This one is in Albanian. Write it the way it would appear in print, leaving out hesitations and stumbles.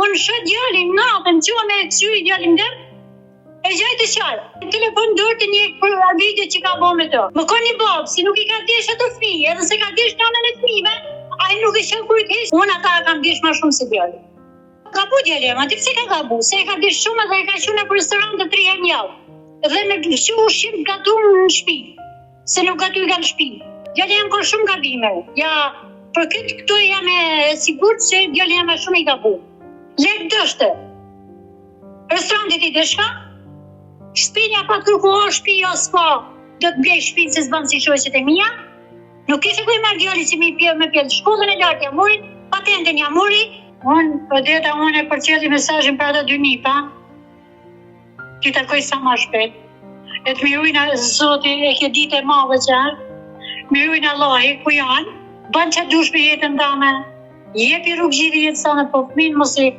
Unë shë djalin natën, qua me kësy djalin dhe, e gjaj të qarë. Telefon dorë të një për video që ka bo me të. Më ka një babë, si nuk i ka desh ato fije, edhe se ka desh nanën e fmive, a i nuk e qenë kur i kesh, unë ata kam desh ma shumë se djalin. Ka bu djalin, ma ti pse ka gabu, se e ka desh shumë edhe e ka qune për restorant të 3 herë njavë. Dhe me që ushqim gatu në shpi, se nuk gatu i ka në shpi. Djalin jam ka shumë gabime, ja, për këtë këto jam e sigurt se djalin jam e shumë i gabu. Lek dështë, restorantit i deshka, shpinja pa të kërkohë shpija s'ka, do të blej shpinë se s'banë si shoqet e mija. Nuk ishe kuj marrë djali që me pjellë shkollën e lartë ja mori, patenten ja mori. Unë e përqeli mesazhin për ata 2 nipa, që të takoj sa ma shpet. E të mirujna Zoti e kjo ditë e madhe qarë, mirujna Allahi ku janë, banë që dush për jetën dame, jepi rrugë gjithë jetë sa në po fëmin, mos i